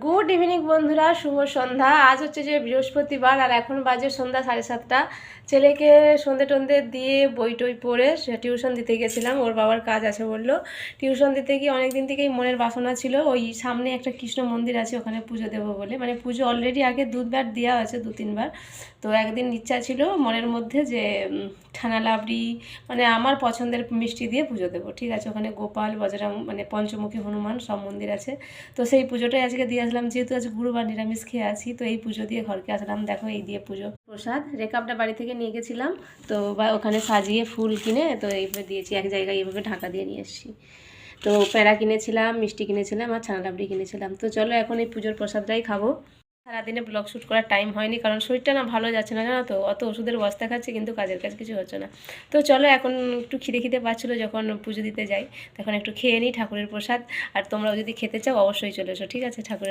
Good evening বন্ধুরা, শুভ সন্ধ্যা। আজ হচ্ছে যে বৃহস্পতিবার আর এখন বাজে সন্ধ্যা 7:30। ছেলেকে সন্ধে টন্ধে দিয়ে বই টই পড়ে টিউশন দিতে গেছিলাম। ওর বাবার কাজ আছে বললো। টিউশন দিতে গিয়ে অনেক দিন থেকেই মনের বাসনা ছিল ওই সামনে একটা কৃষ্ণ মন্দির আছে, ওখানে পুজো দেবো বলে। মানে পুজো অলরেডি আগে 2বার দেওয়া আছে, 2-3বার। তো একদিন ইচ্ছা ছিল মনের মধ্যে যে ছানা লাবড়ি মানে আমার পছন্দের মিষ্টি দিয়ে পুজো দেবো। ঠিক আছে, ওখানে গোপাল, বজরং মানে পঞ্চমুখী হনুমান সব মন্দির আছে। তো সেই পুজোটাই আজকে দিয়ে আসলাম, যেহেতু আজ গুরুবার নিরামিষ খেয়ে আছি। তো এই পুজো দিয়ে ঘরকে আসলাম। দেখো এই দিয়ে পুজো প্রসাদ রেকাপটা বাড়ি থেকে নিয়ে গেছিলাম। তো বা ওখানে সাজিয়ে ফুল কিনে তো এইভাবে দিয়েছি, এক জায়গায় এইভাবে ঢাকা দিয়ে নিয়ে এসেছি। তো প্যাঁড়া কিনেছিলাম, মিষ্টি কিনেছিলাম আর ছানা লাবড়ি কিনেছিলাম। তো চলো এখন এই পুজোর প্রসাদটাই খাবো। সারাদিনে ব্লগ শ্যুট করার টাইম হয়নি, কারণ শরীরটা না ভালো যাচ্ছে না, জানো তো। অত ওষুধের বস্তা খাচ্ছি কিন্তু কাজের কাজ কিছু হচ্ছে না। তো চলো এখন একটু খিদে খিদে পাচ্ছিলো যখন পুজো দিতে যাই, তখন একটু খেয়ে নিই ঠাকুরের প্রসাদ। আর তোমরাও যদি খেতে চাও অবশ্যই চলে এসো, ঠিক আছে। ঠাকুরের